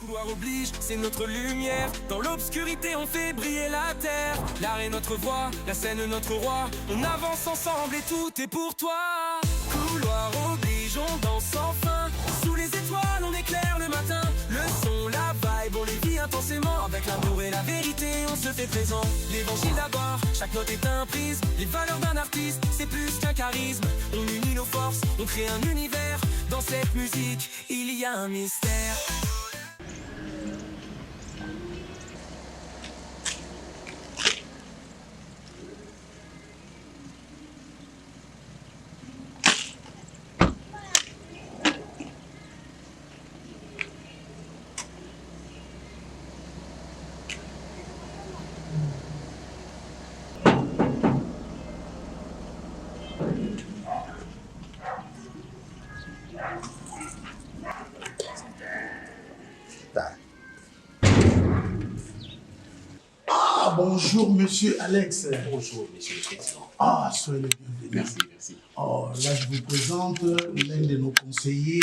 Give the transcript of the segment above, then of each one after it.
Couloir oblige, c'est notre lumière. Dans l'obscurité, on fait briller la terre. L'art est notre voix, la scène notre roi. On avance ensemble et tout est pour toi. Couloir oblige, on danse sans fin. Sous les étoiles, on éclaire le matin. Le son, la vibe, on les vit intensément. Avec l'amour et la vérité, on se fait présent. L'évangile d'abord, chaque note est un prisme. Les valeurs d'un artiste, c'est plus qu'un charisme. On unit nos forces, on crée un univers. Dans cette musique, il y a un mystère. Bonjour, monsieur Alex. Bonjour, monsieur le président. Ah, soyez le bienvenu. Merci, merci. Oh, là, je vous présente l'un de nos conseillers,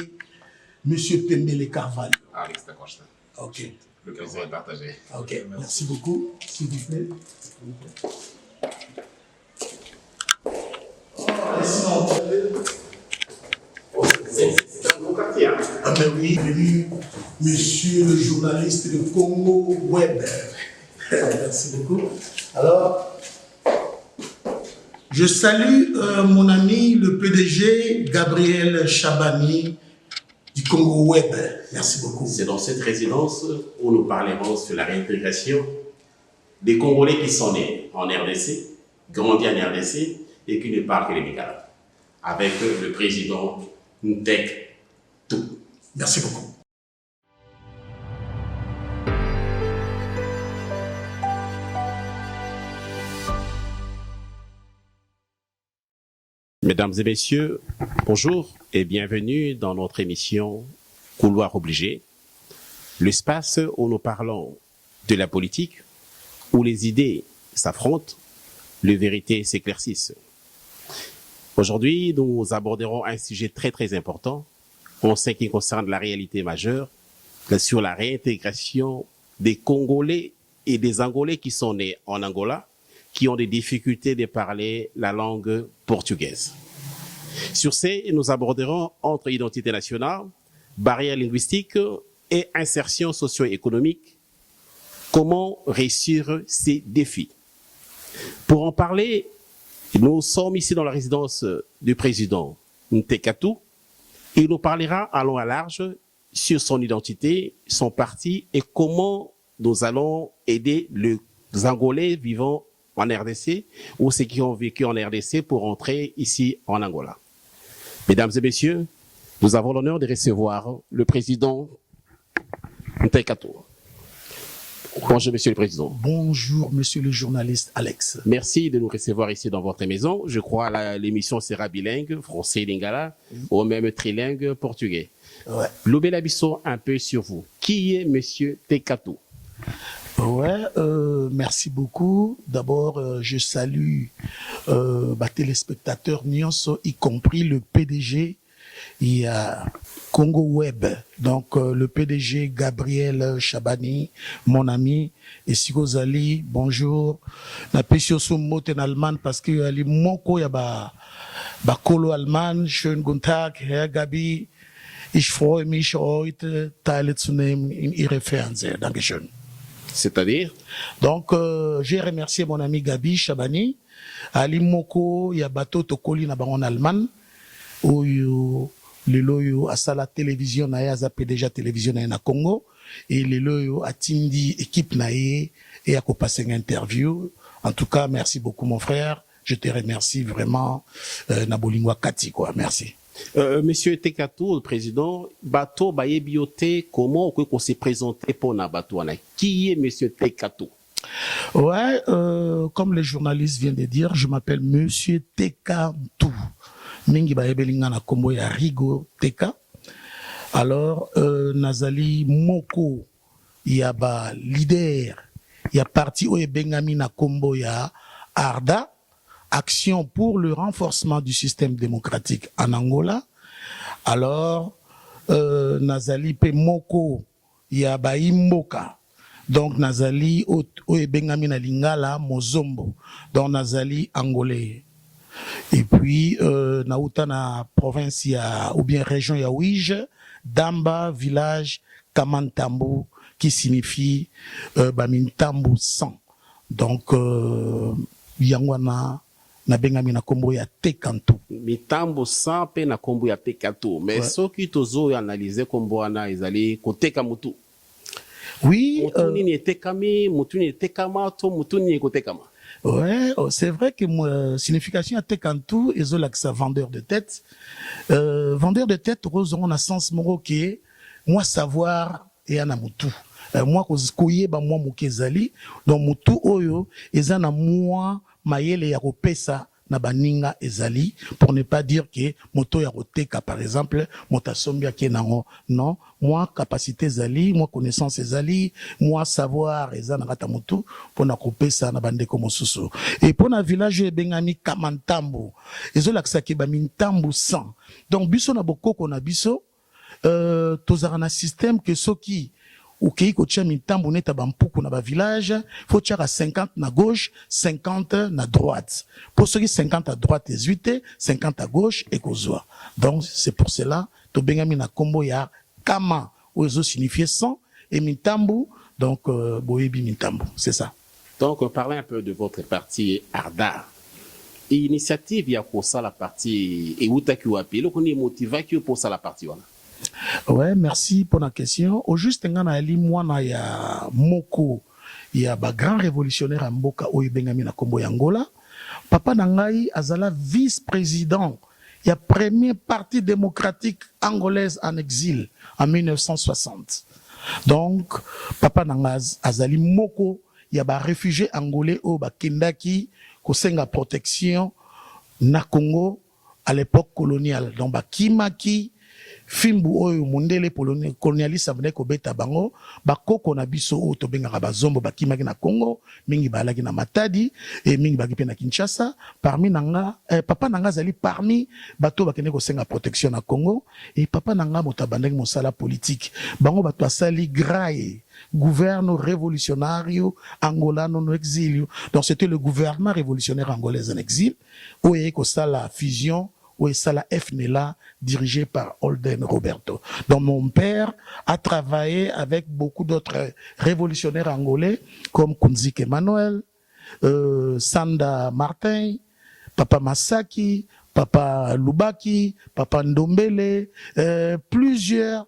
monsieur Tembele Carvalho. Alex Dacosta. Ok. Le plaisir est partagé. Ok, merci beaucoup, s'il vous plaît. C'est un gros quartier, hein? Ah ben oui, bienvenue, monsieur le journaliste de Congo Web. Merci beaucoup. Alors, je salue mon ami, le PDG Gabriel Chabani du Congo Web. Merci beaucoup. C'est dans cette résidence où nous parlerons sur la réintégration des Congolais qui sont nés en RDC, grandis en RDC et qui ne parlent que les Lingala, avec le président Ntek Tout. Merci beaucoup. Mesdames et messieurs, bonjour et bienvenue dans notre émission Couloir obligé, l'espace où nous parlons de la politique, où les idées s'affrontent, les vérités s'éclaircissent. Aujourd'hui, nous aborderons un sujet très important en ce qui concerne la réalité majeure sur la réintégration des Congolais et des Angolais qui sont nés en Angola, qui ont des difficultés de parler la langue portugaise. Sur ce, nous aborderons entre identité nationale, barrières linguistiques et insertion socio-économique, comment réussir ces défis. Pour en parler, nous sommes ici dans la résidence du président Ntekatu. Il nous parlera à long et à large sur son identité, son parti et comment nous allons aider les Angolais vivant en RDC ou ceux qui ont vécu en RDC pour entrer ici en Angola. Mesdames et messieurs, nous avons l'honneur de recevoir le président Ntekatu. Bonjour, monsieur le président. Bonjour, monsieur le journaliste Alex. Merci de nous recevoir ici dans votre maison. Je crois que l'émission sera bilingue, français, lingala, ou même trilingue, portugais. Ouais. Lobela Bisso, un peu sur vous. Qui est monsieur Tekatu? Ouais, merci beaucoup. D'abord, je salue téléspectateurs Nyonso, y compris le PDG. Il y a Congo Web, donc le PDG Gabriel Chabani, mon ami, et Sigozali, bonjour. Na pesio mot en allemand parce que ali moko ya ba kolo allemand, schönen guten Tag, Herr Gabi. Ich freue mich heute teilzunehmen in Ihre Fernseher. Dankeschön. C'est-à-dire? Donc, j'ai remercié mon ami Gabi Chabani. Ali moko ya bato tokoli na bango en allemand. Oyo lelo yo asala télévision na ya zape déjà télévision na Congo et lelo yo atindi équipe na ye et akopasser une interview. En tout cas, merci beaucoup mon frère. Je te remercie vraiment na bolingwa kati quoi. Merci. Monsieur Tekatu, le président, bateau baye bioté, comment on s'est présenté pour na bateau? Qui est monsieur Tekatu? Ouais, comme le journaliste vient de dire, je m'appelle monsieur Tekatu. Mingi baebelinga na kombo ya Rigo Teka. Alors, nazali moko ya ba leader, ya parti oye bengami na kombo ya Arda, Action pour le renforcement du système démocratique en Angola. Alors, nazali pe moko ya baimboka. Donc nazali oyo bengami na lingala mozombo. Donc nazali angolais. Et puis nauta na province ya ou bien région ya Ouige, Damba village Kamantambo qui signifie bamintambo 100. Donc yangwana na bengami na kombo ya Tekantu. Mitambo 100 pe na kombo ya Tekantu. Mais soki tozo analyser kombo wana ezali koteka mutu. Oui, mutu ni etekami, mutu ni etekama to mutu ni ekotekama. Ouais, c'est vrai que moi signification à Tekantu et ça vendeur de tête. Vendeur de tête rose on a sens moro qui moi savoir et ana mutu. Moi koye ba moi mokezali donc mutu oyo ezana moi mayele ya kopesa na baninga ezali pour ne pas dire que moto ya koteka par exemple motasombi akenango. Non, moi capacité ezali, moi connaissance ezali, moi savoir ezana kata mutu pour na kopesa na bandeko mosusu. Et pour na village bengani Kamantambo ezola kisaki ba mintambo 100. Donc biso na bokoko na biso tozara na système que soki ou qui kotia mitambo neta bampuku na ba village faut tirer 50 na gauche 50 na droite pour ceux qui 50 à droite 18 50 à gauche et kozwa. Donc c'est pour cela to bengami na kombo ya kama ozo signifier 100 et mitambo donc boyebi mitambo c'est ça. Donc parlez un peu de votre parti Arda. Initiative ya pour ça la partie et utaki wapi le koni motiva ki pour ça la partie wana. Ouais, merci pour la question. Au juste ngana ali mwana ya moko ya ba grand révolutionnaire mboka oyo bengami na kombo ya Angola. Papa nangai azala vice-président ya premier parti démocratique angolaise en exil en 1960. Donc papa nangai azali moko ya ba réfugié angolais o ba kendaki kosenga protection na Congo à l'époque coloniale. Donc ba kimaki fimbu oyo mondele colonialiste avene ko beta bango bakoko na biso o to benga bazombo bakimaki na Congo mingi balaki na Matadi et mingi bakipe na Kinshasa parmi nanga papa nanga zali parmi bato bakene ko senga protection na Congo et papa nanga motabandaki mosala politique bango bato asali graye gouvernement révolutionnario angolano no exilio. Donc c'était le gouvernement révolutionnaire angolais en exil où il y a la fusion où est la FNLA dirigée par Holden Roberto. Donc mon père a travaillé avec beaucoup d'autres révolutionnaires angolais comme Kunzik Emmanuel, Sanda Martin, Papa Masaki, Papa Lubaki, Papa Ndombele, plusieurs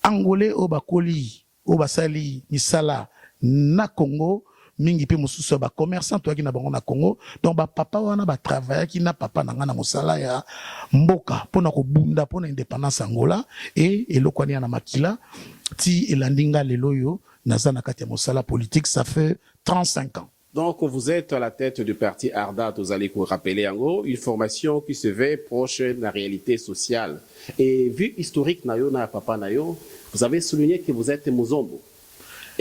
angolais au Bakoli, au Basali, Misala, na Congo, mingi pe mususu ba commerçant to na bango na Congo. Donc ba papa wana ba travailler ki na papa nanga na mosala ya mboka pona ko bunda pona indépendance Angola et elokwani na makila ti elandinga leloyo naza na kati ya mosala politique ça fait 35 ans. Donc vous êtes à la tête du parti Arda, vous allez vous rappeler en gros une formation qui se veut proche de la réalité sociale. Et vu historique nayo na papa nayo, vous avez souligné que vous êtes Mozombo.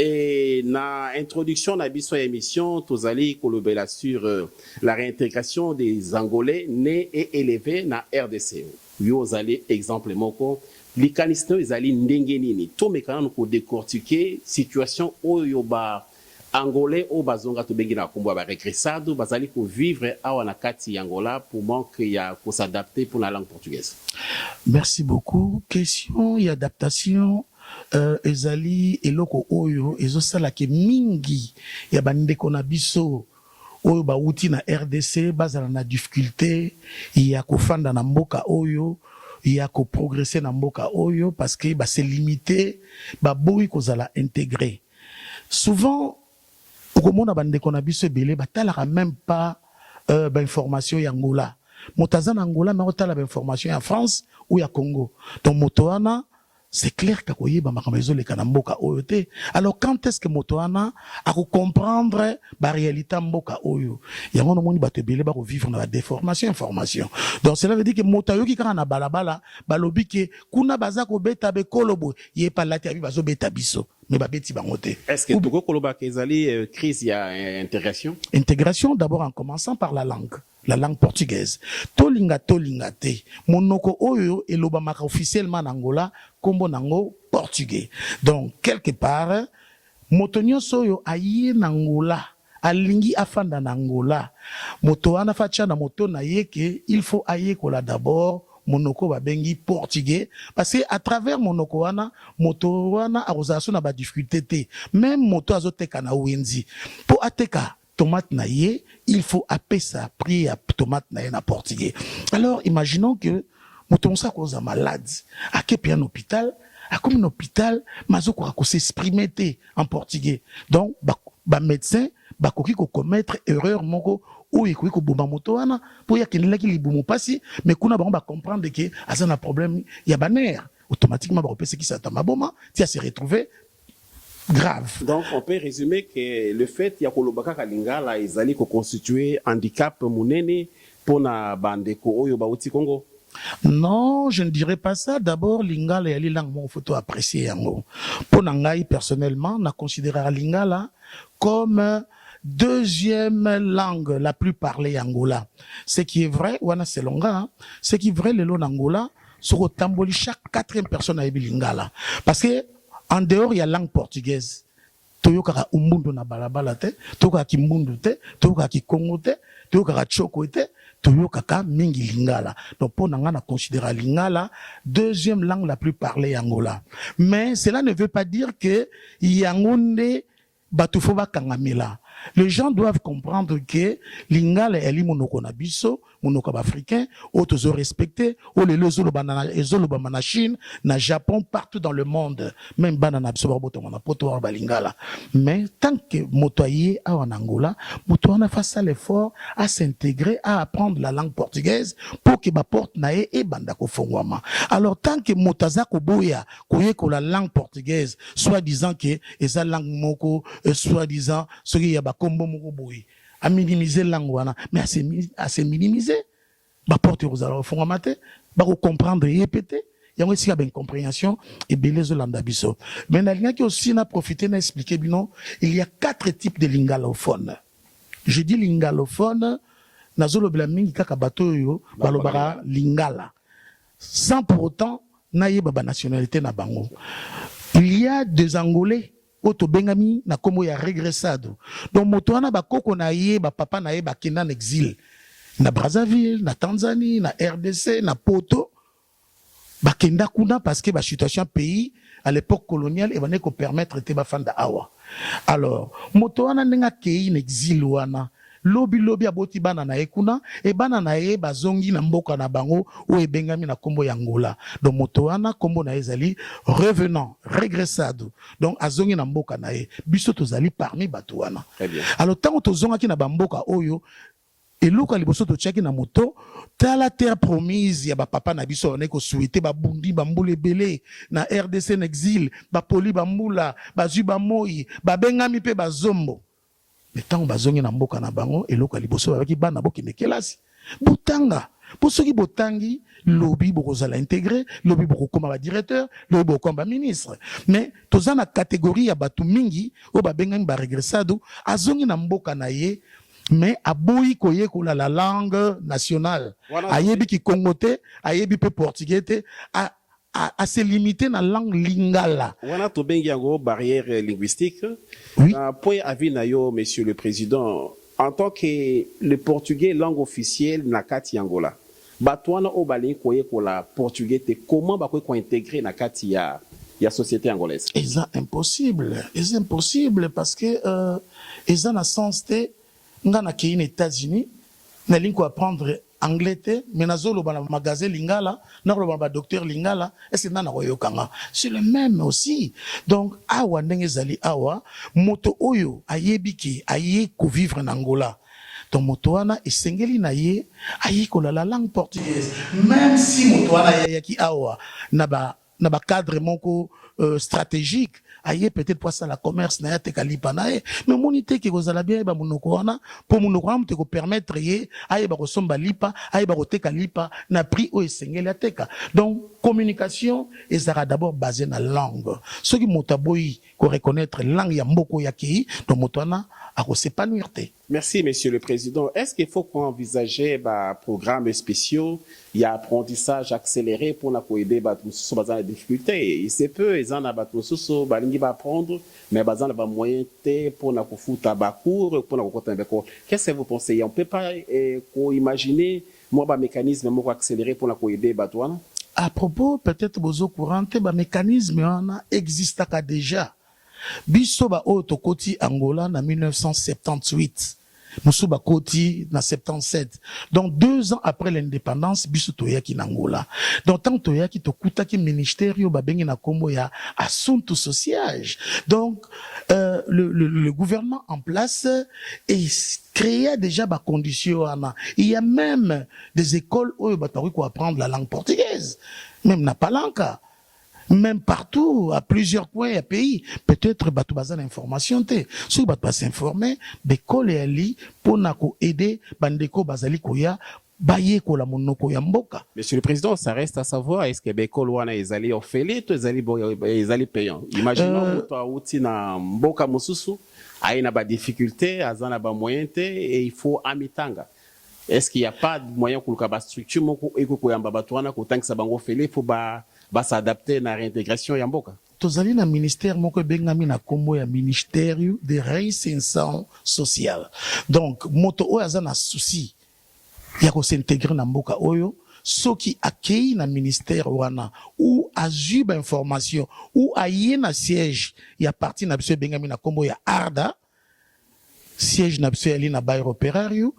Et na introduction na biso émission tozali kolobela sur la réintégration des Angolais nés et élevés na RDC. Yo zali exemple moko likaniste ezali ndenge nini to mekana ko décortiquer situation oyo ba Angolais o bazonga to bengi na kombo ba regressado bazali ko vivre awa na kati Angola pour manque ya ko s'adapter pour la langue portugaise. Merci beaucoup. Question et adaptation ezali eloko oyo ezosala ke mingi ya bandeko na biso oyo bauti na RDC bazala na difficulté ya kofanda na mboka oyo ya ko progresser na mboka oyo parce que ba c'est limité ba boyi kozala intégré. Souvent okomona bandeko na biso belé batalaka même pas ba information ya Angola. Motaza na Angola mais otala ba information ya France ou ya Congo. Donc motoana c'est clair que koyeba makambo le kanamboka oyo te. Alors quand est-ce que motoana a comprendre la réalité mboka oyo yango no moni bato belé ba ko vivre na déformation information. Donc cela veut dire que motayo ki kana balabala balobi ke kuna baza ko beta be kolobo ye pa lati abi bazo beta biso mais ba beti bango te. Est-ce que toko koloba kezali crise ya intégration? Intégration d'abord en commençant par la langue. la langue portugaise. Tolinga te. Monoko oyo elobamaka officiellement en Angola, kombo nango portugais. Donc, quelque part, moto nyonso oyo aye na Angola, alingi afanda na Angola, moto wana facha na moto na yeke, il faut aye kola d'abord, monoko babengi portugais, parce que à travers monoko wana, moto wana arozalaso na ba difficulté te, même moto azoteka na wenzi, po ateka tomate na ye, il faut apesa prix à tomate na ye na portugais. Alors, imaginons que moto monsa koza malade, akepi un hôpital, a comme un hôpital, mazo ko s'exprimer en portugais. Donc, ba médecin, ba koki ko commettre erreur moko ou ekoki ko bomba moto wana pour ya kenela ki libumu pasi, mais kuna ba comprendre que azana problème ya baner automatiquement ba repese ki sa tamaboma, ti a se retrouver grave. Donc, on peut résumer que le fait ya kolobaka kalingala ezali ko constituer handicap munene pour na bandeko oyo ba uti Congo. Non, je ne dirais pas ça. D'abord, Lingala et langue mon photo apprécié yango. Pour Nangai, personnellement, na considéré Lingala comme deuxième langue la plus parlée en Angola. Ce qui est vrai, wana selonga, ce qui est vrai, le long Angola, sur au Tamboli, chaque quatrième personne a Lingala. Parce que, en dehors, il y a langue portugaise. Toyokara umbundu na balabala te, toyokara kimbundu te, toyokara kikongo te, toyokara choko te, toyokaka mingi lingala. Donc pour nanga na considérer lingala deuxième langue la plus parlée en Angola. Mais cela ne veut pas dire que yangonde batufoba kangamela. Les gens doivent comprendre que lingala est monoko na biso, monoko africain, autres respecté, ou les zolo banana na Chine, na Japon, partout dans le monde, même banana biso baboto na poto ba lingala. Mais tant que motoyer a en Angola, motoana fasse l'effort à s'intégrer, à apprendre la langue portugaise pour que ba porte nae et bandako fongwama. Alors tant que motaza ko boya, koye ko la langue portugaise, soit disant que esa langue moko, soit disant ce qui y a kombo moko boy a minimiser langue wana mais à se minimiser ba porte aux fond matin ba comprendre et répéter yango si y a ben compréhension et belezo landa biso mais na linga qui aussi na profiter na expliquer bino il y a 4 types de lingalophones. Je dis lingalophone nazolo bla mingi kaka bato yo balobara lingala sans pour autant na yeba ba nationalité na bango. Il y a des Angolais Oto bengami na komo ya regressado. Donc motoana ba koko na ye ba papa na ye ba kenda en exil na Brazzaville, na Tanzanie, na RDC, na Poto. Ba kenda kuna parce que ba situation pays à l'époque coloniale et bané ko permettre te ba fanda awa. Alors motoana nenga kei en exil wana lobi aboti bana na ekuna e bana na ye bazongi na mboka na bango o e bengami na kombo ya Angola. Donc moto wana kombo na ezali revenant, regressado. Donc azongi na mboka na ye biso tozali parmi bato wana. Alors tango tozonga ki na bamboka oyo eloko liboso to tchaki na moto tala terre promise ya ba papa na biso on ko souhaiter ba bundi ba mbule belé na RDC en exil ba poli ba mbula ba zuba moi ba bengami pe ba zombo. Mais tant bazongi na mboka na bango eloko liboso ba ki bana bokende kelasi botanga pour ceux qui botangi lobby bokozala intégré lobby bokoma ba directeur lobby bokoma ba ministre mais toza na catégorie ya batu mingi o ba bengami ba regressado azongi na mboka na ye mais aboyi koye ko la langue nationale ayebi ki kongote ayebi pe portugais te à se limiter dans la langue lingala. On a tout bien barrière linguistique. Oui. Point avis na yo, monsieur le président, en tant que le portugais langue officielle na kati Angola. Batouana o balin koye ko la portugais te comment ba ko intégrer na kati ya société angolaise. C'est impossible. C'est impossible parce que ils en a sens te ngana ki aux États-Unis na linko apprendre anglais mais nazolo ba magasin lingala na ba docteur lingala est-ce na koyokanga c'est le même aussi. Donc awa ndenge zali awa moto oyo ayebiki aye ko vivre en Angola donc moto wana esengeli na ye aye ko la langue portugaise même si moto wana yaki awa na ba cadre moko stratégique aye peut-être pour ça la commerce na te kalipa nae mais monité ki kozala bien ba monoko wana pour monoko wana te ko permettre ye aye ba kosomba lipa aye ba koteka lipa na prix o esengeli ateka. Donc communication ezara d'abord basée na langue ce qui motaboyi ko reconnaître langue ya mboko ya ki donc moto wana s'épanouir. Merci, Monsieur le Président. Est-ce qu'il faut qu'on envisage des programmes spéciaux, il y a apprentissage accéléré pour aider les difficultés? Il se peut, ils en ont apprendre, mais ils ont moyen pour nous faire des cours, pour nous faire des cours. Qu'est-ce que vous pensez? On ne peut pas imaginer un mécanisme accéléré pour nous aider les gens? À propos, peut-être vos au courant, le mécanisme existe déjà. Biso ba oto koti Angola en 1978. Musuba Koti na 77. Donc 2 ans après l'indépendance, biso toyaki na Angola. Donc tant toyaki to kutaki ministerio ba bengi na kombo ya assunto sociage. Donc le gouvernement en place créait déjà ba conditions. Il y a même des écoles où ba pour apprendre la langue portugaise, même na Palanca. Même partout, à plusieurs coins du pays, peut-être bateau bazan information te. Si bateau pas s'informer, l'école est ali pour nako aider bandeko bazali koya baye ko la monoko ya mboka. Monsieur le Président, ça reste à savoir, est-ce que l'école wana ezali orphelite, ezali payant? Imaginons toi outi na mboka mususu, aina ba difficulté, azana ba moyen te, et il faut amitanga. Est-ce qu'il n'y a pas de moyen pour que la structure moko eko koyamba bato wana ko tank sa bango orphelé faut ba s'adapter à la réintégration yamboka? Tozali na ministère moko bengami na kombo ya ministère de réinsertion sociale. Donc moto oyo aza na souci ya ko s'intégrer na mboka oyo, soki accueilli na ministère wana ou azui ba information ou aye na siège ya parti na biso bengami na kombo ya Arda, siège na biso ali na Bairro Opérario,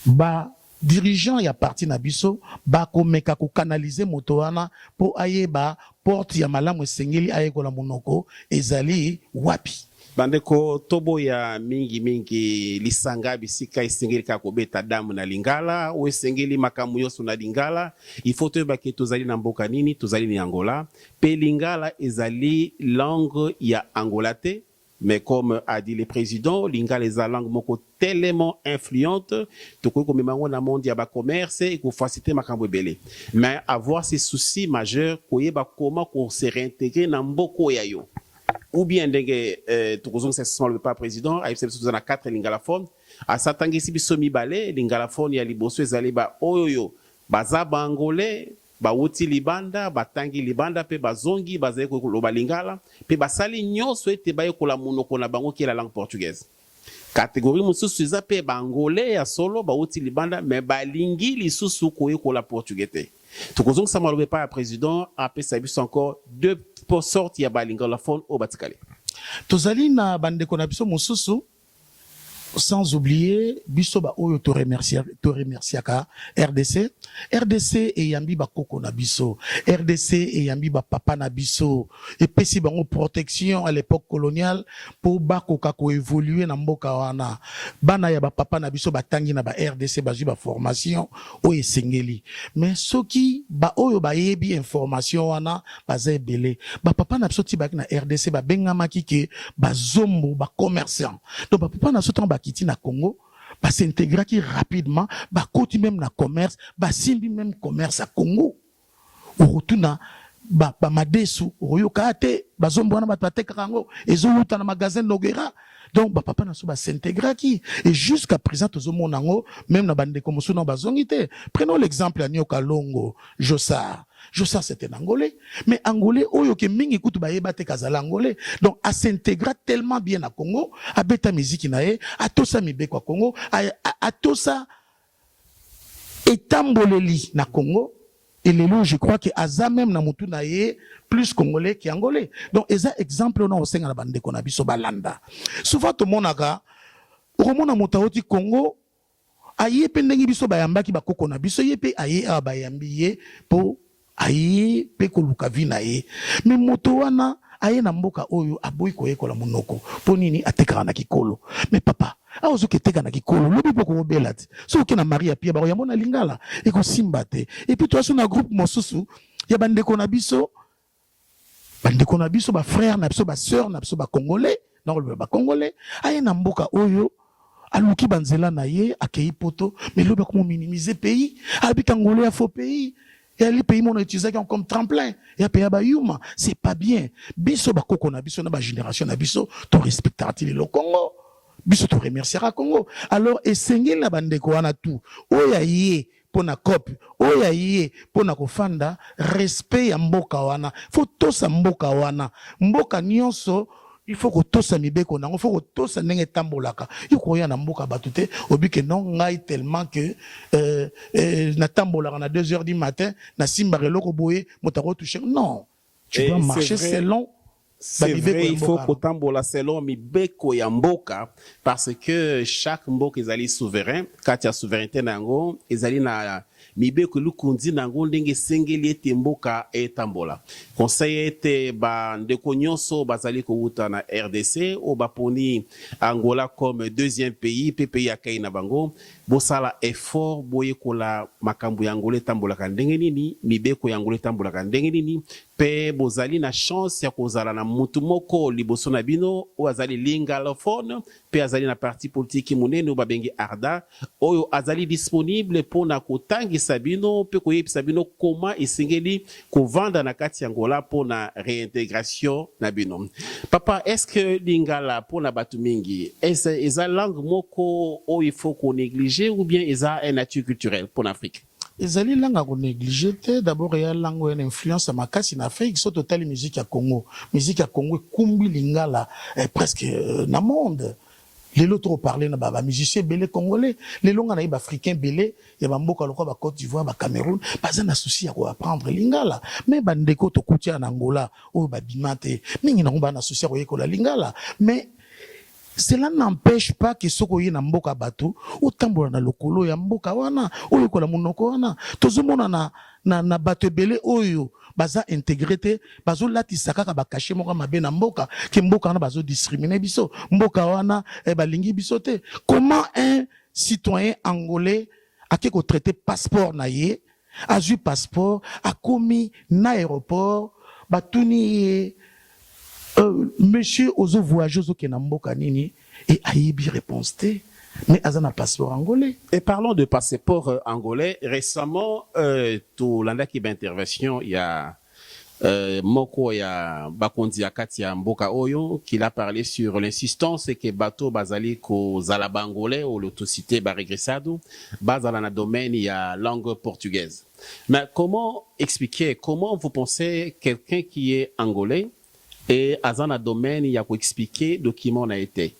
ba dirigeant ya parti na biso ba komeka ko canaliser moto wana po aye ba porte ya malamu esengeli aye ko la monoko ezali wapi. Bandeko tobo ya mingi lisanga bisika esengeli ka kobeta damu na lingala ou esengeli makamu yoso na lingala, il faut te bake tozali na mboka nini, tozali ni Angola pe lingala ezali langue ya Angola te. Mais comme a dit le président, lingala est la langue moko tellement influente, tout comme on a monde ya ba commerce et qu'on facilite makambo belé. Mais avoir ces soucis majeurs, comment qu'on se réintégrer dans mboko ya yo. Ou bien tout comme c'est le pas président, a eu na 4 lingalaphones, a satangi si biso mibale lingalaphone ya liboso ezali ba oyoyo, baza ba angolais, ba wuti libanda, batangi libanda pe bazongi bazaye ko loba lingala pe basali nyonso ete baye ko la monoko na bango ki la langue portugaise. Catégorie mususu za pe bangolais ya solo ba wuti libanda mais balingi lisusu ko la portugais. Tokozong sa malobe pa président a pe sabiso encore 2 sortes ya balingalaphone au batikale. Tozali na bandeko na biso mususu. Sans oublier, biso oyo to remerciaka RDC. RDC et yambi ba koko na biso. RDC et yambi ba papa na biso. Et pesi bango protection à l'époque coloniale pour ba koka ko évoluer na mboka wana. Bana ya ba papa na biso batangi na ba RDC bazui ba formation o esengeli. Mais soki ba oyo ba yebi information wana baza ebele. Ba papa na biso ti ba na RDC ba bengamaki ke ba zombo ba commerçant. Donc ba papa na biso ba kiti na Congo, ba s'intégrer qui rapidement, ba koti même na commerce, ba simbi même commerce à Congo. Au retour na ba madesu, royoka te, ba zombo na ba teka kango, ezo luta na magasin Noguera. Donc ba papa na so ba s'intégrer qui et jusqu'à présent tozo monango même na bande comme sous na bazongité. Prenons l'exemple à Nyoka Longo, Jossar. Jossar c'était un Angolais, mais Angolais oyo ke mingi kutu ba yeba te kazala Angolais. Donc à s'intégrer tellement bien à Congo, à beta musique nae, à tosa mibeko à Congo, à tosa etamboleli na Congo. Et les lots, je crois que Aza même na mutu na ye plus congolais qu'angolais. Donc, eza exemple on a au sein de la bande qu'on a biso balanda. Souvent tout monde aga, au moment mutaoti Congo, aye pendengi biso bayamba ki bakoko na biso yepe aye abayambi ye po aye pe koluka vina ye. Mais moto wana aye na mboka oyo aboyi koyekola monoko. Po nini atekaka na kikolo. Mais papa, aozo keteka na kikolo lobi poko obela ti so ke na Maria pia ba yamona lingala e ko simba te et puis toi sur na groupe mosusu ya bandeko na biso ba frère na biso ba sœur na biso ba congolais na ba congolais aye na mboka oyo aluki banzela na ye akei poto mais lobi ko minimiser pays habita ngolais a faux pays. Et les pays mon utilisé comme tremplin et pays ba yuma c'est pas bien biso ba koko na biso na ba génération na biso to respectera-t-il le Congo. biso to remerciera Congo. Alors esengeli na bandeko wana tout oya ye pona COP oya ye pona kofanda respect ya mboka wana faut tosa mboka wana mboka nyonso il faut que tosa mibeko nango faut que tosa ndenge tambolaka yoko ya na mboka batute obike non ngai tellement que na tambolaka na 2h du matin na simbare loko boye motako toucher non tu dois marcher selon. C'est vrai, il faut qu'autant selon mibeko ya mboka parce que chaque mboka ezali souverain quand il y a souveraineté nango ezali na mibeko lukundi nango ndenge sengeli ete mboka etambola conseil ete ba ndeko nyonso bazali kouta na RDC o baponi Angola comme deuxième pays pays akai na bango bosala effort boye kola makambo ya Angola etambola ka ndenge nini mibeko ya Angola etambola ka ndenge nini pe bozali na chance ya kozala na mutu moko liboso na bino o azali lingalophone pe azali na parti politique monene o babengi Arda oyo azali disponible pona kotangisa bino pe koyebisa bino comment esengeli kovanda na kati ya Angola pona réintégration na bino. Papa, est-ce que lingala pona batu mingi eza langue moko o il faut qu'on néglige ou bien eza un nature culturelle pour l'Afrique? Ezali langa ko négliger te d'abord ya langue une influence à makasi na Afrique so total musique ya Congo kumbi lingala presque na monde les autres parler na ba musiciens belé congolais les longa na ba africains belé ya ba mboka lokwa ba Côte d'Ivoire ba Cameroun pas un souci à apprendre lingala mais ba ndeko to kutia na Angola o ba bimate mingi na ngomba na souci à yekola lingala mais cela n'empêche pas que soko ye na mboka bato otambola na lokolo ya mboka wana oyo kola monoko wana tozomona na bato belé oyo baza intégrité bazo latisa kaka ba cacher moko mabe na mboka ke mboka wana bazo discriminer biso mboka wana balingi biso te. Comment un citoyen angolais a ko traiter passeport na ye azu passeport a commis na aéroport batuni monsieur ozo voyager ozo kena mboka nini et ayebi réponse te mais azana passeport angolais. Et parlons de passeport angolais. Récemment tout landa ki ba intervention il y a moko ya bakondi akati ya mboka oyo qui a parlé sur l'insistance que bato bazali ko zala bangolais ou l'autocité ba regressado bazala na domaine ya langue portugaise. Mais comment expliquer, comment vous pensez quelqu'un qui est angolais et azana domaine ya ko expliquer document na été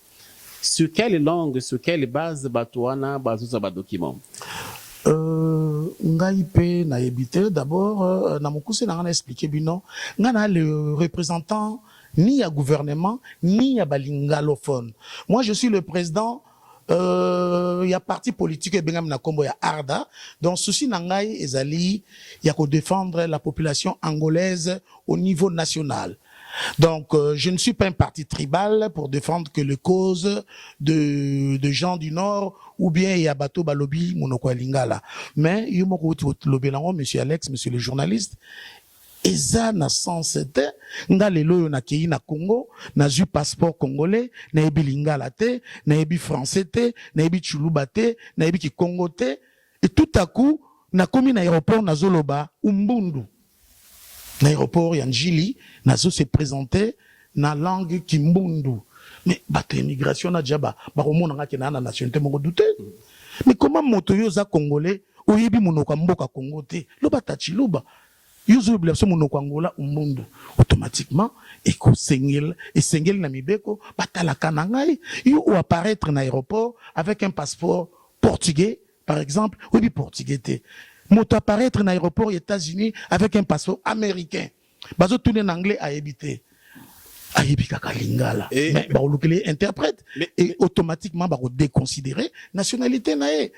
sur quelle langue, sur quelle base batuana bazuza ba document? Ngai pe na ebité d'abord na mokuse na ngana expliquer bino ngana le représentant ni ya gouvernement ni ya balingalophone. Moi je suis le président ya parti politique bengam na kombo ya Arda donc souci na ngai ezali ya ko défendre la population angolaise au niveau national. Donc, je ne suis pas un parti tribal pour défendre que les causes de gens du Nord ou bien Yabato Balobi Monoko Lingala. Mais, monsieur Alex, monsieur le journaliste, eza na sens te nga lelo yo na kei na Congo na zu passeport congolais na ebi lingala te na ebi français te na ebi chuluba te na ebi ki Congo te et tout à coup na komi na aéroport na zoloba umbundu. L'aéroport Yanjili n'a se présenté na langue kimbundu. Mais bateau immigration na djaba ba romona nga kena na nationalité moko douté. Mais comment motoyo za congolais oyebi monoko mboka Congo te lo batachi loba yuzu blabso monoko Angola umbundu automatiquement eko sengel et sengel na mibeko batala kana ngai yo ou apparaître na aéroport avec un passeport portugais par exemple ou bi portugais te. Moto apparaître dans l'aéroport aux États-Unis avec un passeport américain. Bazo tourner en anglais à éviter. À éviter lingala. Mais bah on le interprète et automatiquement bah on déconsidérer nationalité nae.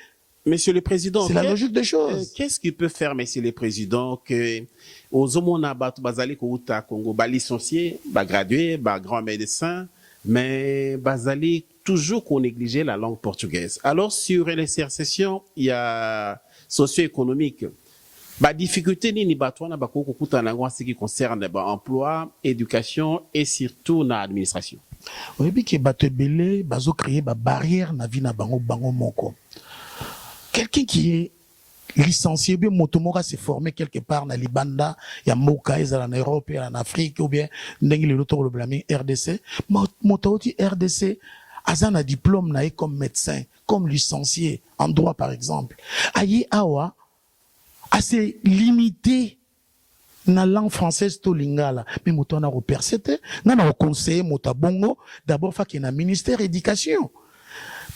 Monsieur le Président, c'est la logique des choses. Qu'est-ce qu'il peut faire, Monsieur le Président, que aux homona batu bazali ko uta Congo ba licencié, ba gradué, ba grand médecin, mais bazali toujours qu'on négligeait la langue portugaise. Alors sur les sessions, il y a socio-économique. Ba difficulté ni batwana ba ko kuta na ngwa ce qui concerne ba emploi, éducation et surtout na administration. Oui, bi ke bato belé bazo créer ba barrière na vie na bango moko. Quelqu'un qui est licencié bien motomora s'est formé quelque part na Libanda, ya Moka en Europe, en Afrique ou bien ndenge le retour le blâmer RDC, mototi RDC azana diplôme nae comme médecin, comme licencié en droit par exemple. Aye awa assez limité na langue française to lingala, mais moto na repercete, na conseiller mota bongo d'abord fa ki na ministère éducation.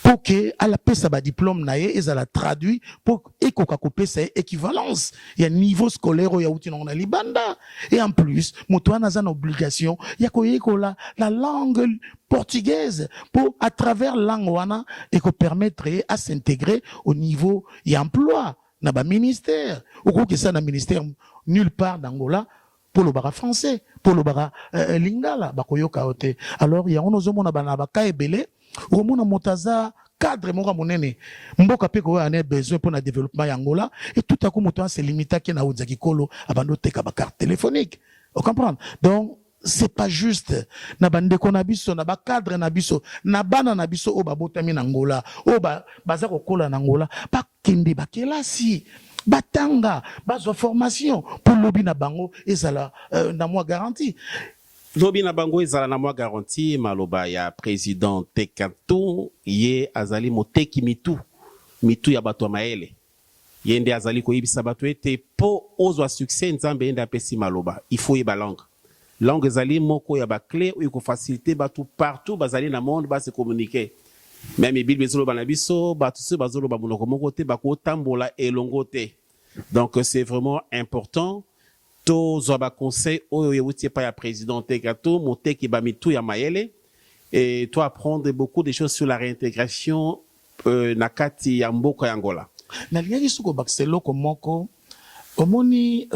Pour que à la pesa ba diplôme nae et la traduit pour ekoka ko pesa équivalence il y a niveau scolaire ya uti na libanda et en plus moto na za obligation ya ko yekola la langue portugaise pour à travers langue wana et ko permettre à s'intégrer au niveau et emploi na ba ministère ou ko que ça na ministère nulle part d'Angola pour le bara français pour le bara lingala ba koyoka ote alors il y a on ozomona bana ba ka ebele omona motaza cadre moko monene mboka pe ko ane besoin pour le développement y'Angola et tout à coup moto se limite à na uzaki kolo abando teka ba carte téléphonique vous comprenez donc c'est pas juste na bande ko na biso na ba cadre na biso na bana na biso o ba botami na Angola o ba baza ko kola na Angola ba kende ba kelasi batanga bazo formation pour lobi na bango ezala na moi garantie. Lobi na bango ezala na mwa garanti maloba ya président Tekato ye azali moteki mitu ya bato maele yende azali ko yibisa bato ete po ozwa succès nzambe yende apesi maloba il faut yeba langue ezali moko ya ba clé ou ko faciliter bato partout bazali na monde ba se communiquer même bible bezolo bana biso bato se bazolo ba monoko moko te ba ko tambola elongo te donc c'est vraiment important to zoba conseil oyo yewuti pa ya président Tekato moteki ba mitu ya mayele et toi apprendre beaucoup de choses sur la réintégration na kati ya mboka ya Angola na liaki suko bakselo komoko omoni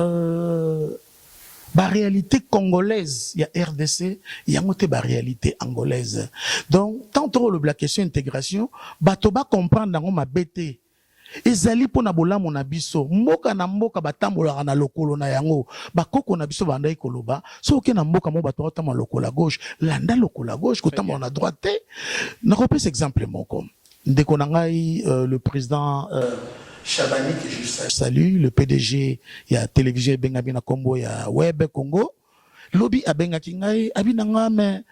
ba réalité congolaise ya RDC ya ngote ba réalité angolaise donc tant trop la question intégration bato ba comprendre ngo mabete ezali pona bolamu na biso mboka na mboka batambola na lokolo na yango bakoko na biso bandai koloba so ke na mboka mo bato batama lokolo gauche landa lokolo gauche kotama na droite na repese exemple moko ndeko na ngai le président Chabani que je salue le PDG ya télévision bengabi na kombo ya Web Congo lobi abengaki ngai abina ngame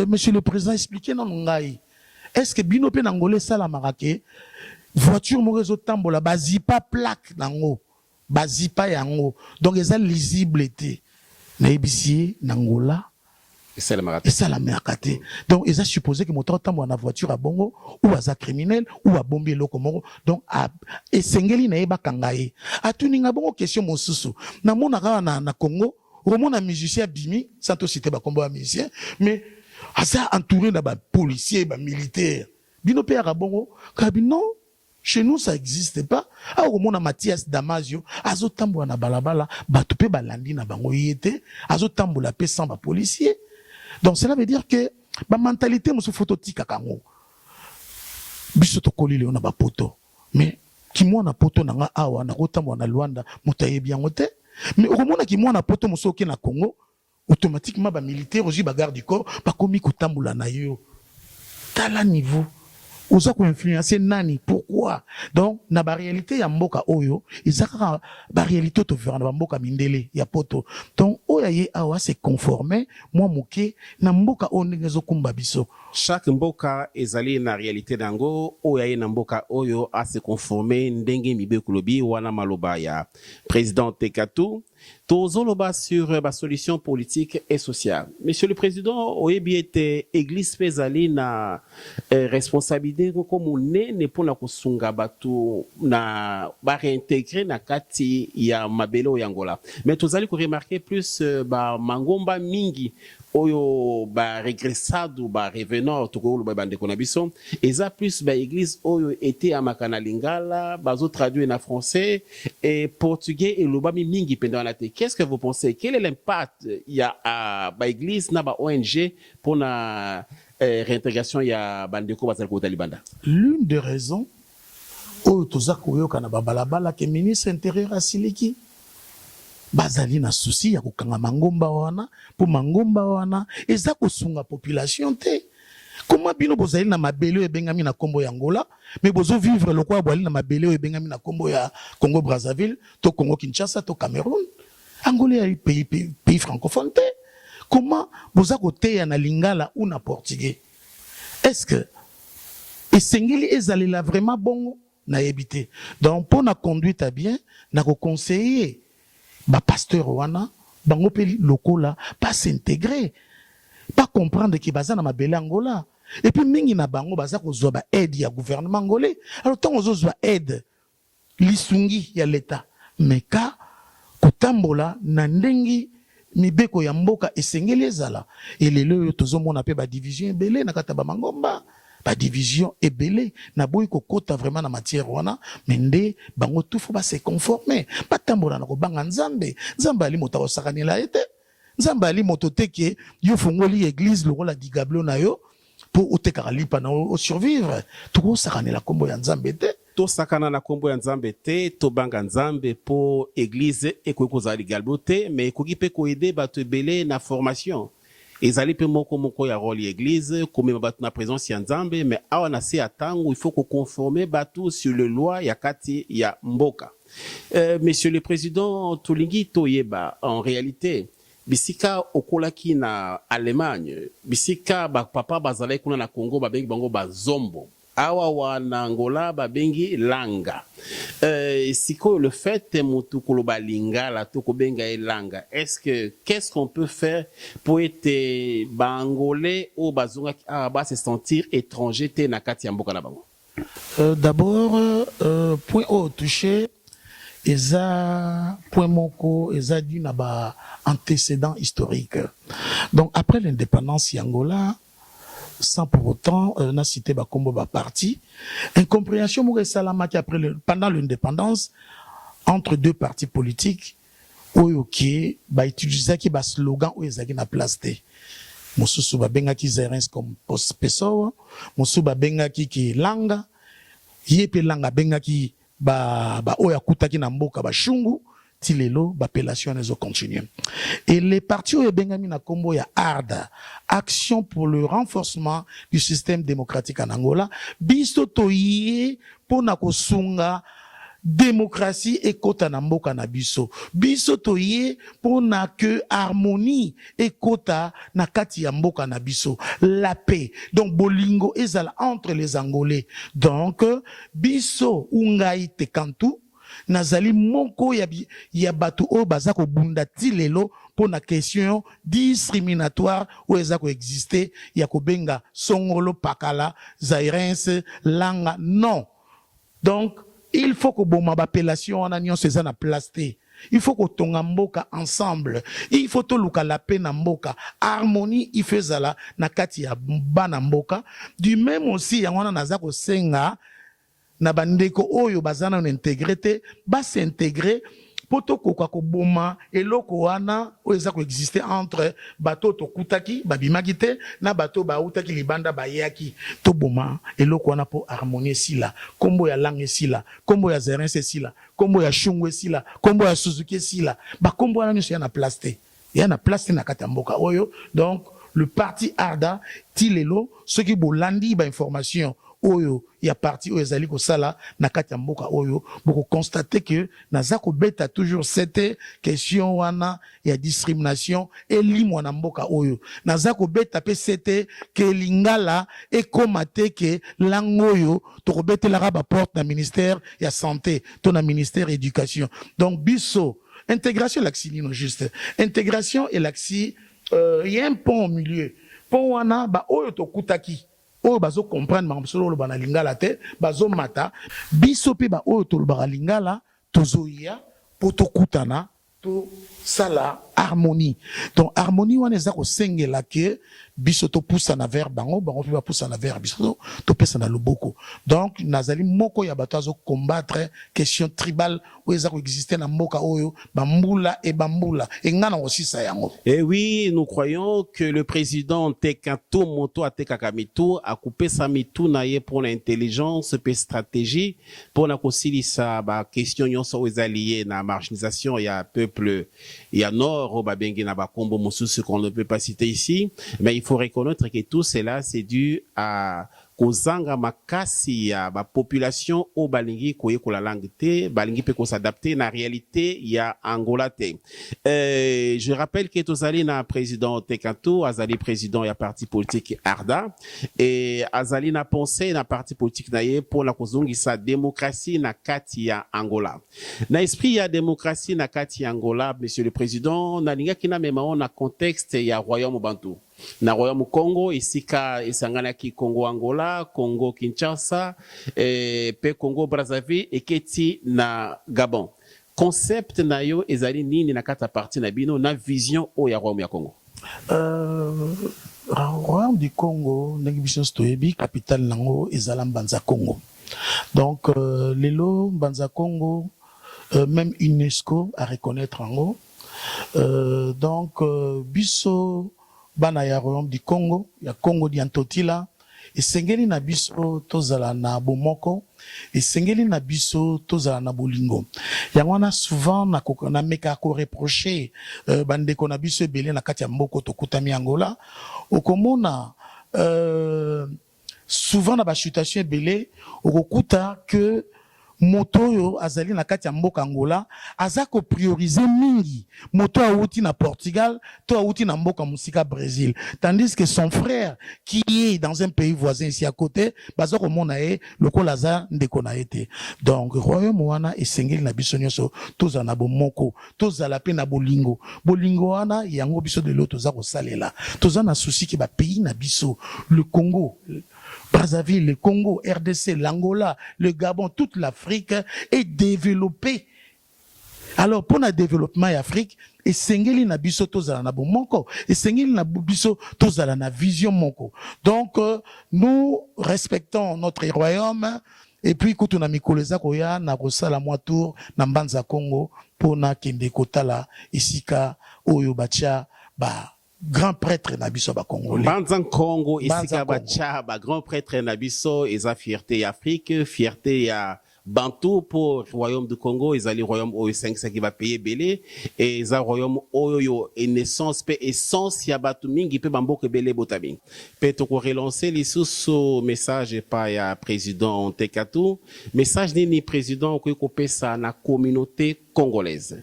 monsieur le président expliquez non ngai est-ce que bino pe na ngolé sala marake voiture mo réseau tambola bazipa plaque nango bazipa yango donc eza lisible té na ebisier nangola et ça la marate donc eza supposé que moteur tambola na voiture a bongo ou aza criminel ou a bombi loko moko donc esengeli na eba kangaye atuninga bongo question mosusu na mona na Congo romona musicien bimi sans to citer ba kombo musicien mais asa entouré na ba policier ba militaire bino pe ya bongo kabino. Chez nous, ça n'existe pas. Ah, au moins, Mathias Damasio, azo tambo na balabala, batupe balandi na bango yete, azo tambo la paix sans ba policier. Donc, cela veut dire que, ma mentalité, moussou phototika kango. Bisoto kolile on a ba poto. Mais, ki mo na poto na nga awa, na rotambo na Luanda, moutaye bien ote. Mais, au moins, ki mo na poto moussou ke na Congo, automatiquement, ba militaire, aussi ba garde du corps, ba komi kutambo la na yo. Tala niveau. Oza ko influencer nani pourquoi donc na ba réalité ya mboka oyo izaka ba réalité to faire na mboka mindele ya poto donc oya ye awa se conformer moi moké na mboka ongezo kumba biso chaque mboka ezali na réalité dango oya ye na mboka oyo a se conformer ndenge mibekulobi wana maloba ya président Tekato tozoloba sur la solution politique et sociale. Monsieur le Président, oyebi était église pezali na responsabilité comme ne pour na kusunga batu na ba réintégrer na kati ya mabelo yangola. Mais tozali ko remarquer plus ba mangomba mingi oyo ba regressado ba revenant tokolo ba bande konabiso eza plus ba église oyo était à makana lingala bazo traduire na français et portugais et lobami mingi pendant la té. Qu'est-ce que vous pensez? Quel est l'impact il y a à ba église na ba ONG pour la réintégration ya bandeko bazal ko talibanda? L'une des raisons oyo tozako yoka na balabala ke ministre intérieur asiliki bazali na souci ya kokanga mangomba wana pour mangomba wana eza kosunga population te comment bino bozali na mabele ebengami na kombo ya Angola mais bozo vivre le quoi boali na mabele ebengami na kombo ya Congo Brazzaville to Congo Kinshasa to Cameroun Angola ya pays francophone te comment bozako te ya na lingala ou na portugais est-ce que et sengeli ezalela vraiment bongo na yebité. Donc pour na conduite à bien na ko conseiller ba pasteur wana bango pe lokola pas s'intégrer, pas comprendre que baza na mabele Angola. Et puis mingi na bango baza ko zo ba aide ya gouvernement angolais. Alors tant ozo zo aide lisungi ya l'état, mais ka kotambola na ndengi mibeko ya mboka esengeli ezala. Et lelo yo tozomona pe ba division ebele na kata ba mangomba, ba division ebele na boyi kokota vraiment na matière wana, mende bango tout faut ba se conformer, ba tambola na ko banga nzambe, nzambe ali moto osakanela ete, nzambe ali moto teke yo fongoli église lokola digablo na yo pour oteka lipa na o survivre, tout sakanela kombo ya nzambe te. To sakana na kombo ya nzambe te, to banga nzambe po église ekoki kozala galbo te, mais ekoki pe koede bato ebele na formation. Ezali pe moko ya rôle église, comme bato na présence ya nzambe, mais awa na se atango, il faut ko conformer bato sur le loi ya kati ya mboka. Monsieur le Président, tolingi toyeba, en réalité, bisika okolaki na Allemagne, bisika ba papa bazalaki kuna na Congo babengi bango bazombo. Awa wana Angola babengi langa. Siko le fait mutu koloba lingala to kobenga langa. Qu'est-ce qu'on peut faire pour être bangolais ou bazonga ba se sentir étranger te na kati ya mboka na bango? D'abord point au touché eza point moko eza dû na ba antécédent historique. Donc après l'indépendance Angola, sans pour autant n'a cité ba kombo ba parti, incompréhension mo salamaki après pendant l'indépendance entre deux partis politiques oyo ki ba utiliser ki ba slogan oyo ezaki na place te. Mosusu ba benga ki Zerens comme Peso, mosusu ba benga ki langa, yepe langa benga ki ba oya kutaki na mboka ba shungu. Tilelo, l'appellation les continue. Et les partis au Bengami na kombo ya ARDA, Action pour le renforcement du système démocratique en Angola, biso toye pour na kosunga démocratie et kota na mboka na biso. Biso toye pour na que harmonie et kota na kati ya mboka na biso. La paix. Donc bolingo ezala entre les Angolais. Donc biso ungai te kantu nazali moko ya batu o bazako bunda tilelo pour na question discriminatoire ou ezako exister ya kobenga songolo pakala Zairens langa non. Donc il faut que bon ma appellation en union c'est na plasté. Il faut que tonga mboka ensemble. Il faut to luka la paix na mboka. Harmonie il fait zala na kati ya bana mboka. Du même aussi ya wana nazako senga na bandeko oyo bazana na intégrité ba s'intégrer poto koka ko boma eloko wana oza ko exister entre bato to kutaki babimaki te na bato ba utaki libanda bayaki to boma eloko wana po harmonie sila kombo ya langue sila kombo ya Zerens sila kombo ya shungwe sila kombo ya Suzuki sila ba kombo wana nyo na place ya na place na katamboka oyo. Donc le parti ARDA tilelo ceux qui bolandi ba information oyo ya parti oyo ezali ko sala na kati ya mboka oyo boko constater que nazako beta toujours cette question wana ya discrimination elimwa na mboka oyo nazako beta pe cette que lingala e komate que langoyo to kobetela ba porte na ministère ya santé to na ministère éducation. Donc biso intégration l'axilino juste intégration et l'axi y a un pont au milieu pont wana ba oyo to kutaki oyo bazo comprendre mamsolo lo bana lingala te bazo mata biso pe ba oyo to lo bana lingala tozoya poto kutana to sala harmonie. Donc harmonie wana eza ko sengela ke biso to poussa na vers bango pe ba poussa na vers biso to pesa na loboko. Donc nazali moko ya bato azo combattre question tribale ou eza ko exister na mboka oyo bambula et bambula et ngana aussi ça yango. Et oui, nous croyons que le président Tekato Moto Atekakamitu a coupé sa mitou naie pour l'intelligence et stratégie pour na kosilisa ba question nyonso ezalié na marginalisation ya peuple ya nord au babengi na bakombo mosusu qu'on ne peut pas citer ici, mais il faut reconnaître que tout cela c'est dû à kozanga makasi ya ba population o balingi koye ko la langue te balingi pe ko s'adapter na réalité ya Angola te. Je rappelle que tozali na président Tekato azali président ya parti politique Arda et azali na pensée na parti politique na ye pour la kozongisa démocratie na kati ya Angola. Na esprit ya démocratie na kati ya Angola, monsieur le président, na linga kina mema na contexte ya royaume bantu. Na royaume Congo isika isangana ki Congo Angola, Congo Kinshasa, pe Congo Brazzaville eketi na Gabon. Concept na yo ezali nini na kata parti na bino na vision o ya royaume ya Congo? Royaume du Congo, n'existe stoyebi capitale nango ezala Mbanza Congo. Donc lelo Mbanza Congo, même UNESCO à reconnaître ango. Donc biso bana ya royaume du Congo, ya Congo di Antotila, esengeli na biso tozala na bomoko, esengeli na biso tozala na bolingo. Yango wana souvent na meka ko reprocher bandeko na biso ebele na kati ya mboko tokutami Angola, okomona souvent na ba situation ebele okokuta que moto yo azali na kati ya mboka Angola azako prioriser mingi moto auti na Portugal to auti na mboka musika Brésil, tandis que son frère qui est dans un pays voisin ici à côté bazako mona e lokola za ndeko na été. Donc royaume wana esengeli na biso nyonso toza na bomoko tozala pe na bolingo wana yango biso de l'autre za ko salela toza na souci ki ba pays na biso le Congo Brazzaville, le Congo, RDC, l'Angola, le Gabon, toute l'Afrique est développée. Alors, pour le développement d'Afrique, et sengeli na biso tozala na bomoko, et sengeli na biso tozala na vision moko. Donc, nous respectons notre royaume, et puis, quand on a mikoleza koya, na kosala mwa tour, na Mbanza Congo, pour na kende kotala, isika, oyo bacha, ba, grand prêtre nabiso ba Congolais. Mbanza Congo isika bacha ba grand prêtre nabiso eza fierté ya Afrique, fierté ya Bantu pour royaume du Congo, ezali royaume oyo 5 qui va payer belé et eza royaume oyo et naissance pe essence ya batu mingi pe bamboke belé botabing. Pe to ko relancer lisusu message pa ya président Tekato, message nini président ko pesa na communauté congolaise.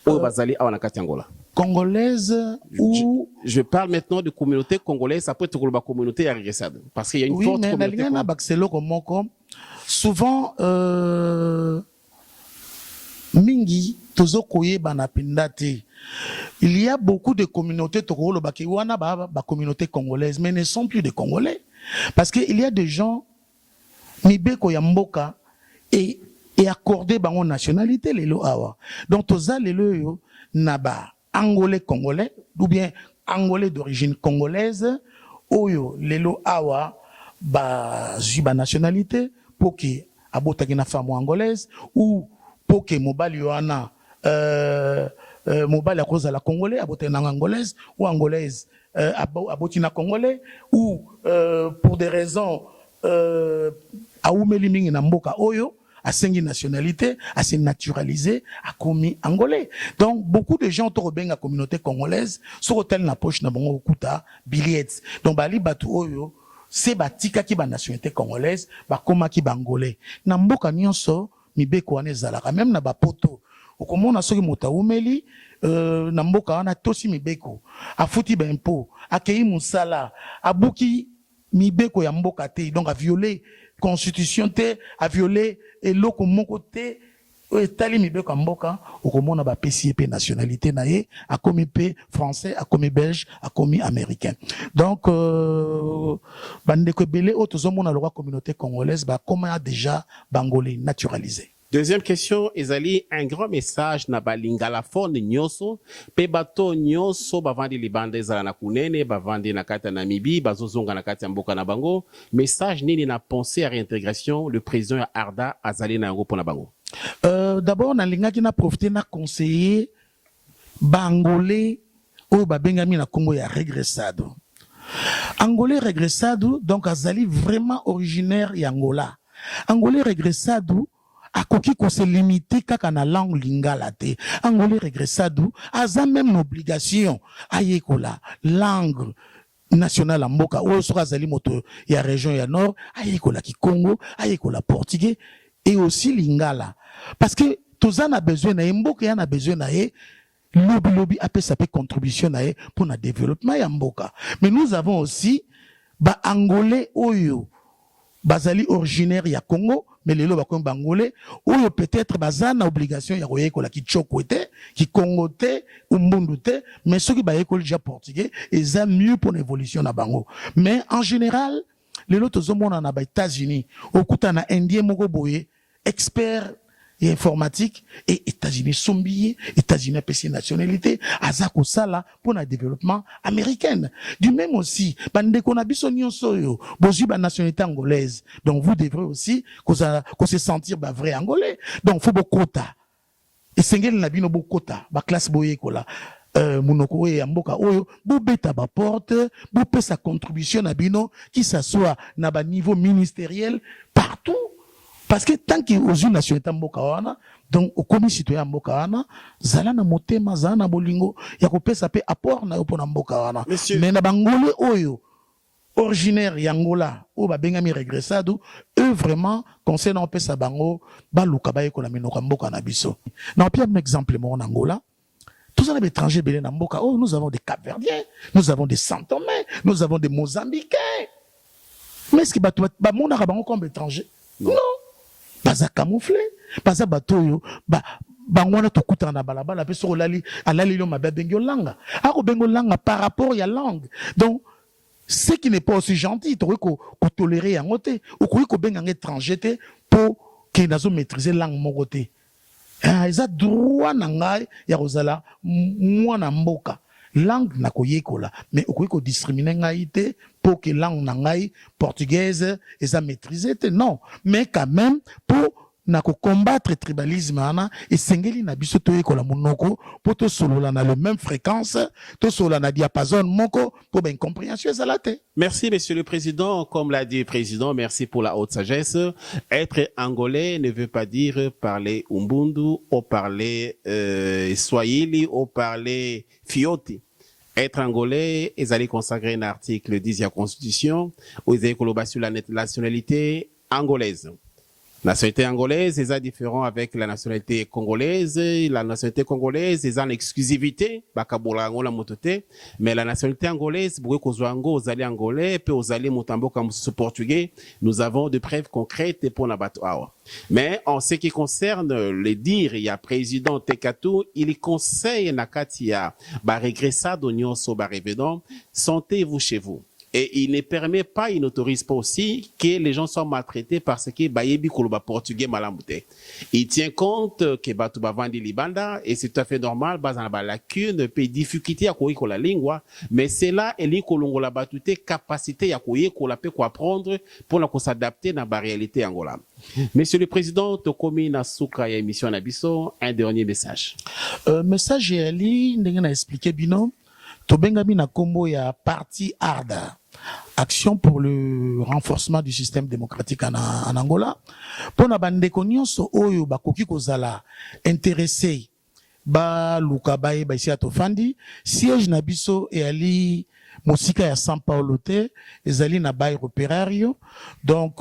Oyo bazali awana kati Angola. Congolaise ou... Je parle maintenant de communauté congolaise, après tout la communauté à Regressade. Parce qu'il y a une forte communauté congolaise. Souvent, mingi, tozo koye banapindate. Il y a beaucoup de communautés tokolo bakiwana ba communauté congolaise, mais ne sont plus des Congolais. Parce qu'il y a des gens, mibeko ya mboka, et accordé bango nationalité, lelo awa. Donc, toza lelo yo, naba. Angolais congolais ou bien angolais d'origine congolaise oyo lelo awa ba zuba nationalité pour que abotaki na femme angolaise ou pour que mobali yoana mobali akoza la congolais abotaki na angolaise ou angolaise aboti na congolais ou pour des raisons aumeli mingi na mboka oyo à cinq nationalités, à se naturaliser, à commis angolais. Donc, beaucoup de gens ont bien la communauté congolaise, sur hôtel na poche na bongo kuta, billets. Donc, bali batu oyo, c'est batika ki ba nationalité congolaise, ba koma ki ba angolais. Na mboka nyonso, mibeko ane zalaka, même na ba poto. Okomona soki mota umeli, na mboka wana tosi mibeko. Afuti ba impo, akei musala, abuki mibeko ya mboka te, donc a violer constitution te, a violer et loko moko te, tali mibeko mboka, okomona ba PCP nationalité na ye, a commis pe français, a commis belge, a commis américain. Donc bandeko belé otozomona loi communauté congolaise ba comment a déjà bangolais naturalisé. Deuxième question, ezali un grand message na balingala phone nyoso, pe bato nyoso bavandi libande za na kunene, bavandi na kata Namibie, bazozonga na kata mboka na bango. Message nini na pensée à réintégration, le président Arda azali na yango pona bango. D'abord na linga ki na profiter na conseiller bangolais o babengami na Congo ya regressado. Angolais regressado donc azali vraiment originaire ya Angola. Angolais regressado akoki ko se limiter kaka na langue lingala te. Angolais regressado aza même une obligation ayekola langue national mboka oyo soka azali moto ya région ya nord ayekola ki Congo ayekola portugais et aussi lingala parce que toza na besoin na mboka ya na besoin na lobby apesa pe contribution na pour na développement ya mboka. Mais nous avons aussi ba angolais oyo bazali originaire ya Congo mais lelo ba comme bangolais oyo peut-être bazana obligation ya koyekola ki Tchoko te ki Congo te Umbundu te mais ceux qui ba yekola déjà portugais et ça mieux pour l'évolution na bango. Mais en général lelo tozomona na ba États-Unis okuta na indien moko boye expert et informatique et États-Unis sombier États-Unis pesi nationalité azako sala pour le développement américain. Du même aussi bande kona biso nyonso yo bozui ba nationalité angolaise. Donc vous devrez aussi qu'on se sentir ba vrai angolais. Donc faut beaucoup quota. Et sengel na bino beaucoup quota ba classe boye kola munoko ya mboka oyo bo beta ba porte bo pe sa contribution na bino qui s'assoit na ba niveau ministériel partout. Parce que tant que aux nationalité mboka wana donc au commis citoyen mboka wana zala na motema zala na bolingo ya kopesa pe apport na yo pona mboka wana mais na bangolais oyo originaire ya Angola o ba bengami regressado eux vraiment conseil na pesa bango ba luka ba ekola minoko mboka na biso na pia un exemple mon Angola tous les étrangers belé na mboka oh nous avons des Cap-Verdiens nous avons des Saint-Thomais nous avons des Mozambicains mais est-ce que ba mona ka bango comme étrangers non baza camouflé baza batoyo bangwana tokuta na balabala pe soko lali alali lo mabe bengo langa ako bengo langa par rapport ya langue donc ce qui n'est pas aussi gentil to ko tolérer yango te ou ko benga étranger te pour que nazo maîtriser langue moko te eza droit na ngai ya kozala mwana mboka langue na koyekola mais okoki ko discriminer ngai te pour que langue na ngai portugaise eza maîtriser te non mais quand même pour na ko combattre tribalisme ana et sengeli na biso to yekola monoko pour to solola na le même fréquence to solola na diapason moko pour ben compréhension ezalate. Merci monsieur le président, comme l'a dit le président, merci pour la haute sagesse. Être angolais ne veut pas dire parler Umbundu ou parler Swahili ou parler Fioti. Être angolais, ils allaient consacrer un article 10 de la Constitution où ils allaient collaborer sur la nationalité angolaise. La nationalité angolaise est différent avec la nationalité congolaise. La nationalité congolaise est en exclusivité, bakabola angola motote, mais la nationalité angolaise, beaucoup kozwango aux alliés angolais, puis aux alliés motambo comme portugais, nous avons de preuves concrètes pour la bataille. Mais en ce qui concerne les dires, il y a président Tekatou, il conseille Nakatia, regressa d'Union Soba Revedon, sentez-vous chez vous. Et il ne permet pas, il n'autorise pas aussi que les gens soient maltraités parce que bayebi koloba portugais malamute. Il tient compte que batuba vandi libanda et c'est tout à fait normal, bazana ba lacune, pe difficulté à koyi kola lingua, mais c'est là eli kolongola batute capacité ya koyi kola pe ko apprendre pour la s'adapter dans la réalité angola. Monsieur le Président, Tokomi Nasuka ya émission Nabiso, un dernier message. Message ali ndenge na expliquer bino tobengami na kombo ya parti ARDA. Action pour le renforcement du système démocratique en Angola. Pour na bandeko nyonso oyo bakoki kozala intéressé ba luka baye ba isi atofandi siège na biso e ali mosika ya São Paulo te ezali na baye opérario donc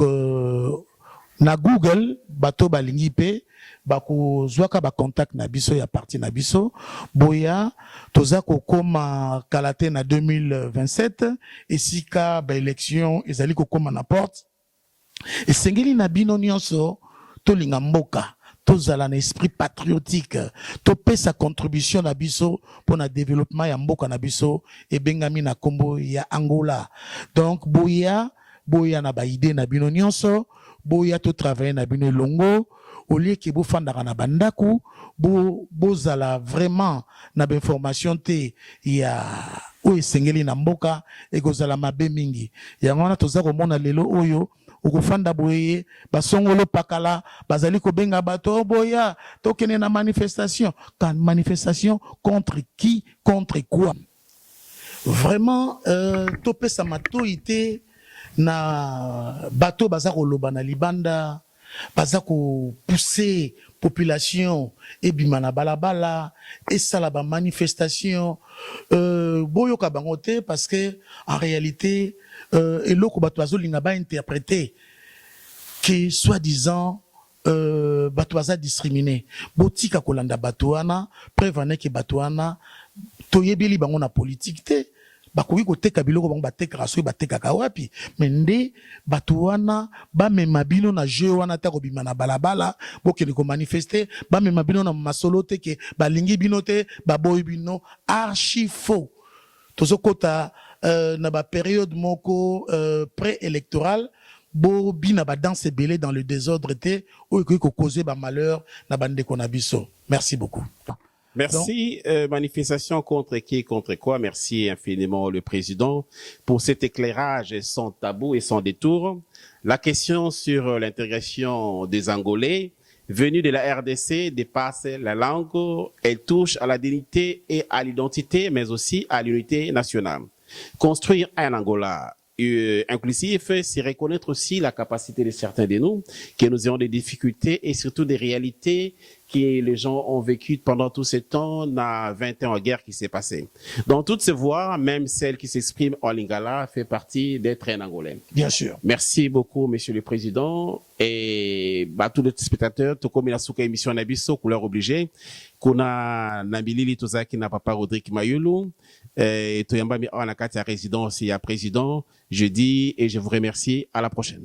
na Google bato balingi pe bako zwaka ba contact na biso ya parti na biso boya toza ko koma kalate na 2027 esika ba élection ezali ko koma na porte esengeli na bino nyonso tolinga mboka tozala na esprit patriotique to pesa contribution na biso pour na développement ya mboka na biso e bengami na kombo ya Angola donc boya na ba idée na bino nyonso boya to travailler na bino longo au lieu que vous fandara na bandaku bozala vraiment na information te ya o esengeli na mboka e kozala mabe mingi yango na toza komona lelo oyo okufanda boye basongolo pakala bazali ko benga bato boya tokene na manifestation quand manifestation contre qui contre quoi vraiment topesa matoite na bato bazako loba na libanda baza ko pousser population et bimana balabala et ça la manifestation boyoka bangote parce que en réalité eloko bato azolinga ba interpréter que soi-disant bato baza discriminé botika kolanda bato wana prévane ke bato wana toyebeli bango na politique te bakoki koteka biloko bango batekaka soki batekaka wapi me nde bato wana bamema bino na jeu wana ta kobima na balabala bokende komanifeste bamema bino na masolo te ke balingi bino te baboyi bino archi faux tozokota na bapériode moko pré-électorale bo bina ba danse belé dans le désordre te ou ekoki kokoze ba malheur na bandeko na biso. Merci beaucoup. Merci. Manifestation contre qui, contre quoi? Merci infiniment le président pour cet éclairage sans tabou et sans détour. La question sur l'intégration des Angolais venus de la RDC dépasse la langue. Elle touche à la dignité et à l'identité, mais aussi à l'unité nationale. Construire un Angola inclusif, c'est reconnaître aussi la capacité de certains de nous, que nous ayons des difficultés et surtout des réalités que les gens ont vécues pendant tout ce temps, na 20 ans en guerre qui s'est passé. Donc toutes ces voix, même celles qui s'expriment en lingala, fait partie d'être un Angolais. Bien sûr. Merci beaucoup, Monsieur le Président, et tous les spectateurs, tout comme il a souka émission Nabiso, couleur obligée, qu'on a Nabilili Tozaki na papa Rodrigue Mayulu, et Toyamba mi en la résidence et à président. Je dis et je vous remercie. À la prochaine.